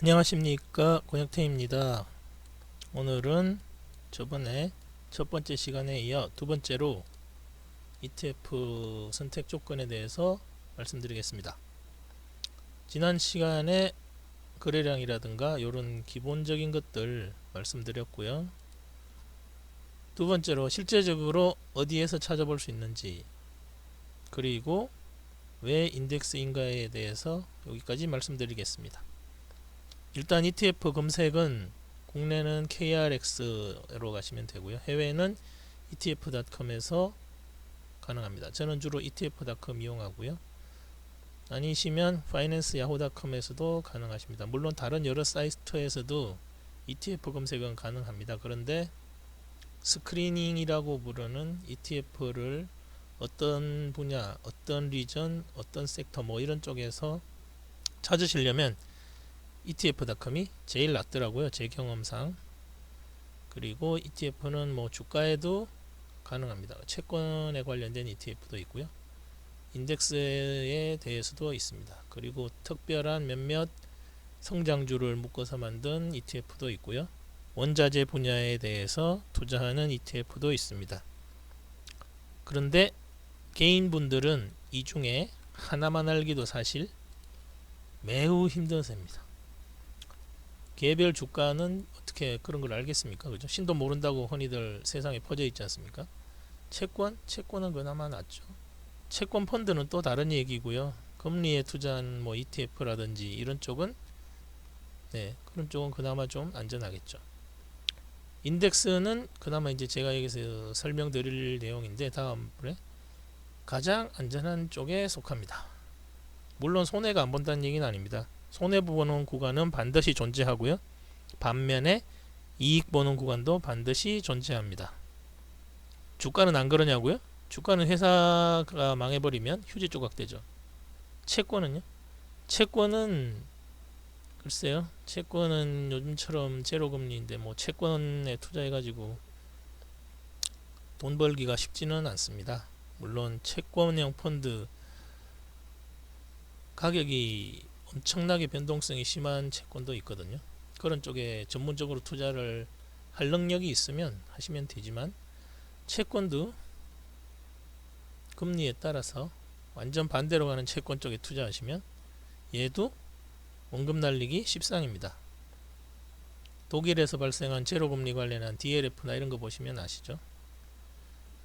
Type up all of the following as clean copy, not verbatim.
안녕하십니까, 권혁태입니다. 오늘은 저번에 첫 번째 시간에 이어 두 번째로 ETF 선택 조건에 대해서 말씀드리겠습니다. 지난 시간에 거래량이라든가 이런 기본적인 것들 말씀드렸고요. 두 번째로 실제적으로 어디에서 찾아볼 수 있는지, 그리고 왜 인덱스인가에 대해서 여기까지 말씀드리겠습니다. 일단 ETF 검색은 국내는 KRX로 가시면 되고요. 해외는 ETF.com에서 가능합니다. 저는 주로 ETF.com 이용하고요. 아니시면 FinanceYahoo.com에서도 가능하십니다. 물론 다른 여러 사이트에서도 ETF 검색은 가능합니다. 그런데 스크리닝이라고 부르는 ETF를 어떤 분야, 어떤 리전, 어떤 섹터 뭐 이런 쪽에서 찾으시려면 ETF.com이 제일 낫더라고요, 제 경험상. 그리고 ETF는 뭐 주가에도 가능합니다. 채권에 관련된 ETF도 있고요, 인덱스에 대해서도 있습니다. 그리고 특별한 몇몇 성장주를 묶어서 만든 ETF도 있고요, 원자재 분야에 대해서 투자하는 ETF도 있습니다. 그런데 개인분들은 이 중에 하나만 알기도 사실 매우 힘든 셈입니다. 개별 주가는 어떻게 그런 걸 알겠습니까? 그죠? 신도 모른다고 흔히들 세상에 퍼져 있지 않습니까? 채권은 그나마 낫죠. 채권 펀드는 또 다른 얘기고요. 금리에 투자한 뭐 ETF라든지 이런 쪽은 그런 쪽은 그나마 좀 안전하겠죠. 인덱스는 그나마 이제 제가 여기서 설명드릴 내용인데, 다음번에 가장 안전한 쪽에 속합니다. 물론 손해가 안 본다는 얘기는 아닙니다. 손해 보는 구간은 반드시 존재하고요, 반면에 이익 보는 구간도 반드시 존재합니다. 주가는 안 그러냐고요? 주가는 회사가 망해버리면 휴지 조각 되죠. 채권은요? 채권은 글쎄요, 채권은 요즘처럼 제로금리인데 뭐 채권에 투자해가지고 돈 벌기가 쉽지는 않습니다. 물론 채권형 펀드 가격이 엄청나게 변동성이 심한 채권도 있거든요. 그런 쪽에 전문적으로 투자를 할 능력이 있으면 하시면 되지만, 채권도 금리에 따라서 완전 반대로 가는 채권 쪽에 투자하시면 얘도 원금 날리기 십상입니다. 독일에서 발생한 제로금리 관련한 DLF나 이런 거 보시면 아시죠?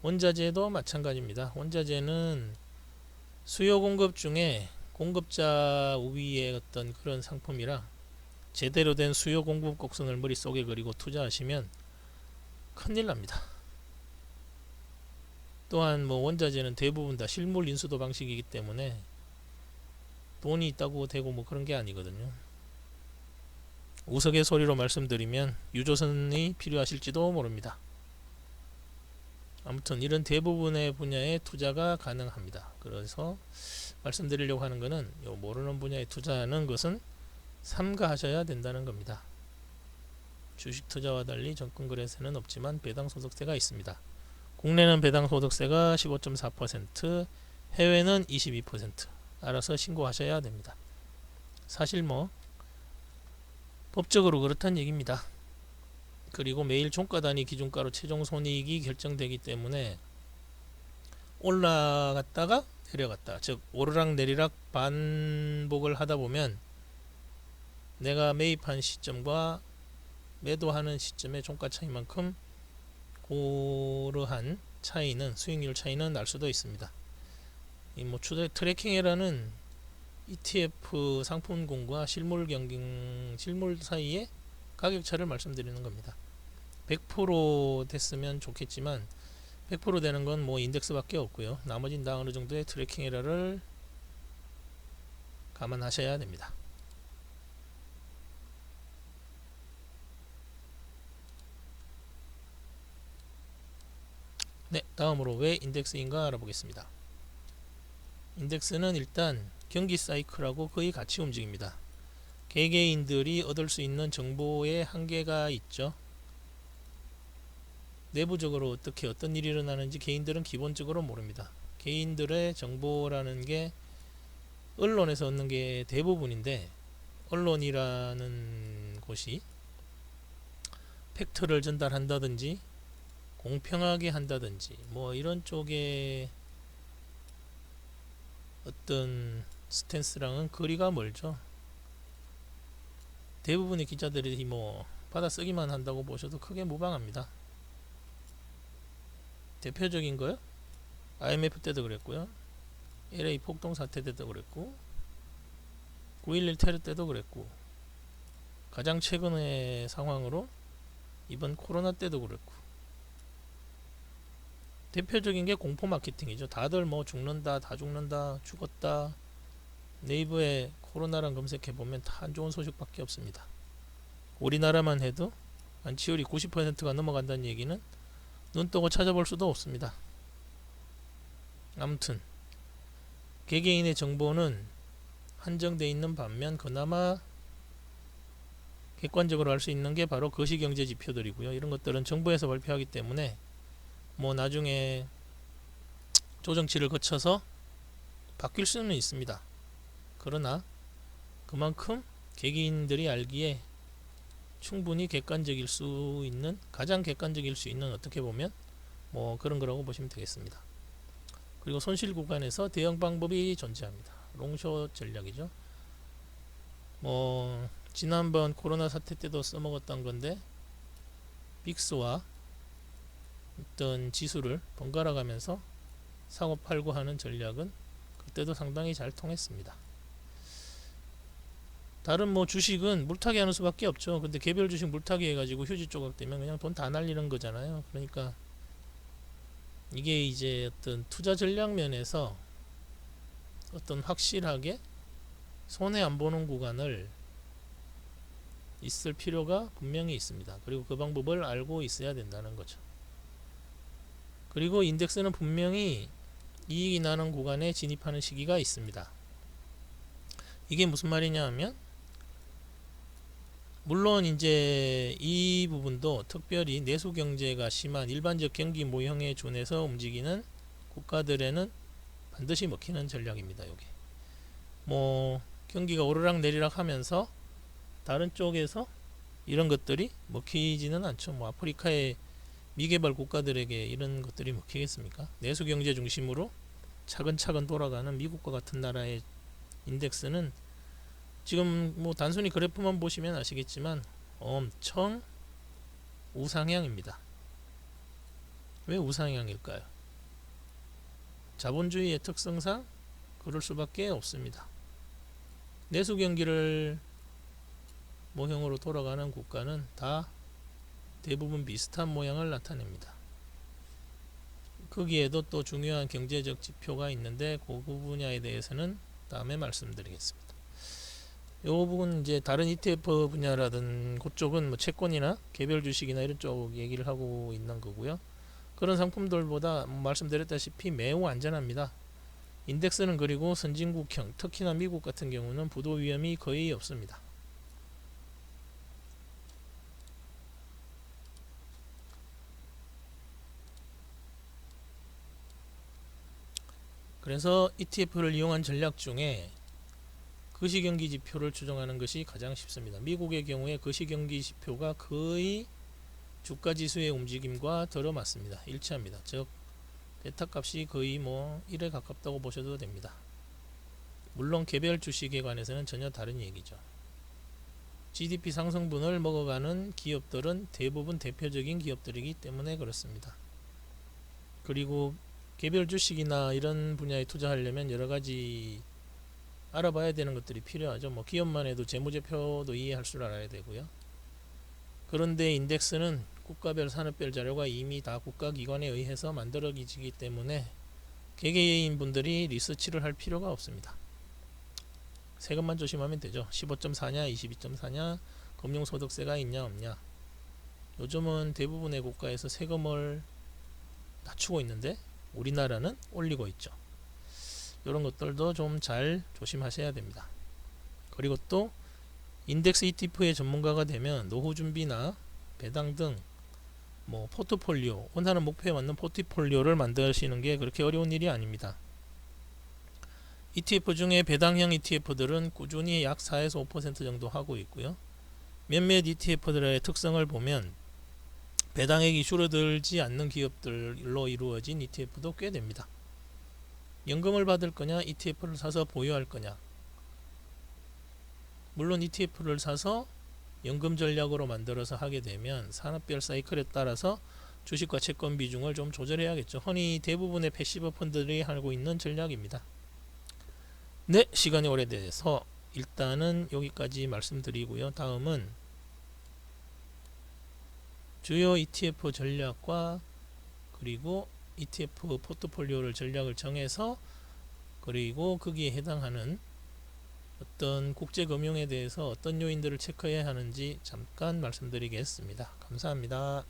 원자재도 마찬가지입니다. 원자재는 수요 공급 중에 공급자 우위의 어떤 그런 상품이라 제대로 된 수요 공급 곡선을 머릿속에 그리고 투자하시면 큰일 납니다. 또한 뭐 원자재는 대부분 다 실물 인수도 방식이기 때문에 돈이 있다고 되고 뭐 그런 게 아니거든요. 우스갯소리로 말씀드리면 유조선이 필요하실지도 모릅니다. 아무튼 이런 대부분의 분야에 투자가 가능합니다. 그래서 말씀드리려고 하는 것은 요 모르는 분야에 투자하는 것은 삼가하셔야 된다는 겁니다. 주식 투자와 달리 정권거래세는 없지만 배당소득세가 있습니다. 국내는 배당소득세가 15.4%, 해외는 22%. 알아서 신고하셔야 됩니다. 사실 뭐 법적으로 그렇다는 얘기입니다. 그리고 매일 종가 단위 기준가로 최종 손익이 결정되기 때문에 올라갔다가 내려갔다, 즉 오르락 내리락 반복을 하다 보면 내가 매입한 시점과 매도하는 시점의 종가 차이만큼 고러한 차이는, 수익률 차이는 날 수도 있습니다. 이 뭐 트래킹이라는 ETF 상품군과 실물 사이의 가격차를 말씀드리는 겁니다. 100% 됐으면 좋겠지만 100% 되는 건 뭐 인덱스밖에 없고요. 나머지는 다 어느 정도의 트래킹 에러를 감안하셔야 됩니다. 다음으로 왜 인덱스인가 알아보겠습니다. 인덱스는 일단 경기 사이클하고 거의 같이 움직입니다. 개개인들이 얻을 수 있는 정보의 한계가 있죠. 내부적으로 어떻게 어떤 일이 일어나는지 개인들은 기본적으로 모릅니다. 개인들의 정보라는 게 언론에서 얻는 게 대부분인데, 언론이라는 곳이 팩트를 전달한다든지 공평하게 한다든지 뭐 이런 쪽에 어떤 스탠스랑은 거리가 멀죠. 대부분의 기자들이 뭐 받아쓰기만 한다고 보셔도 크게 무방합니다. 대표적인 거요? IMF 때도 그랬고요. LA 폭동 사태 때도 그랬고 9.11 테러 때도 그랬고 가장 최근의 상황으로 이번 코로나 때도 그랬고 대표적인 게 공포 마케팅이죠. 다들 뭐 죽는다, 다 죽는다, 죽었다. 네이버에 코로나랑 검색해보면 다 안 좋은 소식밖에 없습니다. 우리나라만 해도 완치율이 90%가 넘어간다는 얘기는 눈 뜨고 찾아볼 수도 없습니다. 아무튼 개개인의 정보는 한정되어 있는 반면 그나마 객관적으로 알 수 있는 게 바로 거시경제 지표들이고요. 이런 것들은 정부에서 발표하기 때문에 뭐 나중에 조정치를 거쳐서 바뀔 수는 있습니다. 그러나 그만큼 개개인들이 알기에 충분히 객관적일 수 있는, 가장 객관적일 수 있는, 어떻게 보면 뭐 그런 거라고 보시면 되겠습니다. 그리고 손실 구간에서 대응 방법이 존재합니다. 롱숏 전략이죠. 뭐 지난번 코로나 사태 때도 써먹었던 건데 빅스와 어떤 지수를 번갈아 가면서 사고 팔고 하는 전략은 그때도 상당히 잘 통했습니다. 다른 뭐 주식은 물타기 하는 수밖에 없죠. 근데 개별 주식 물타기 해가지고 휴지 조각 되면 그냥 돈 다 날리는 거잖아요. 그러니까 이게 이제 어떤 투자 전략 면에서 어떤 확실하게 손해 안 보는 구간을 있을 필요가 분명히 있습니다. 그리고 그 방법을 알고 있어야 된다는 거죠. 그리고 인덱스는 분명히 이익이 나는 구간에 진입하는 시기가 있습니다. 이게 무슨 말이냐 하면 물론 이제 이 부분도 특별히 내수 경제가 심한 일반적 경기 모형에 준해서 움직이는 국가들에는 반드시 먹히는 전략입니다. 요게 뭐 경기가 오르락 내리락 하면서 다른 쪽에서 이런 것들이 먹히지는 않죠. 뭐 아프리카의 미개발 국가들에게 이런 것들이 먹히겠습니까? 내수 경제 중심으로 차근차근 돌아가는 미국과 같은 나라의 인덱스는 지금 뭐 단순히 그래프만 보시면 아시겠지만 엄청 우상향입니다. 왜 우상향일까요? 자본주의의 특성상 그럴 수밖에 없습니다. 내수 경기를 모형으로 돌아가는 국가는 다 대부분 비슷한 모양을 나타냅니다. 거기에도 또 중요한 경제적 지표가 있는데 그 분야에 대해서는 다음에 말씀드리겠습니다. 이 부분 이제 다른 ETF 분야라든 그쪽은 뭐 채권이나 개별 주식이나 이런 쪽 얘기를 하고 있는 거고요. 그런 상품들보다 말씀드렸다시피 매우 안전합니다. 인덱스는 그리고 선진국형, 특히나 미국 같은 경우는 부도 위험이 거의 없습니다. 그래서 ETF를 이용한 전략 중에 거시경기 지표를 추정하는 것이 가장 쉽습니다. 미국의 경우에 거시경기 지표가 거의 주가 지수의 움직임과 들어맞습니다. 일치합니다. 즉 베타 값이 거의 뭐 1에 가깝다고 보셔도 됩니다. 물론 개별 주식에 관해서는 전혀 다른 얘기죠. GDP 상승분을 먹어가는 기업들은 대부분 대표적인 기업들이기 때문에 그렇습니다. 그리고 개별 주식이나 이런 분야에 투자하려면 여러가지 알아봐야 되는 것들이 필요하죠. 뭐 기업만 해도 재무제표도 이해할 줄 알아야 되고요. 그런데 인덱스는 국가별 산업별 자료가 이미 다 국가기관에 의해서 만들어지기 때문에 개개인 분들이 리서치를 할 필요가 없습니다. 세금만 조심하면 되죠. 15.4냐 22.4냐 금융소득세가 있냐 없냐. 요즘은 대부분의 국가에서 세금을 낮추고 있는데 우리나라는 올리고 있죠. 이런 것들도 좀 잘 조심하셔야 됩니다. 그리고 또 인덱스 ETF의 전문가가 되면 노후 준비나 배당 등 뭐 포트폴리오, 원하는 목표에 맞는 포트폴리오를 만드시는 게 그렇게 어려운 일이 아닙니다. ETF 중에 배당형 ETF들은 꾸준히 약 4에서 5% 정도 하고 있고요. 몇몇 ETF들의 특성을 보면 배당액이 줄어들지 않는 기업들로 이루어진 ETF도 꽤 됩니다. 연금을 받을 거냐, ETF를 사서 보유할 거냐. 물론 ETF를 사서 연금 전략으로 만들어서 하게 되면 산업별 사이클에 따라서 주식과 채권 비중을 좀 조절해야겠죠. 흔히 대부분의 패시브 펀드들이 하고 있는 전략입니다. 네, 시간이 오래돼서 일단은 여기까지 말씀드리고요. 다음은 주요 ETF 전략과 그리고 ETF 포트폴리오를 전략을 정해서 그리고 거기에 해당하는 어떤 국제금융에 대해서 어떤 요인들을 체크해야 하는지 잠깐 말씀드리겠습니다. 감사합니다.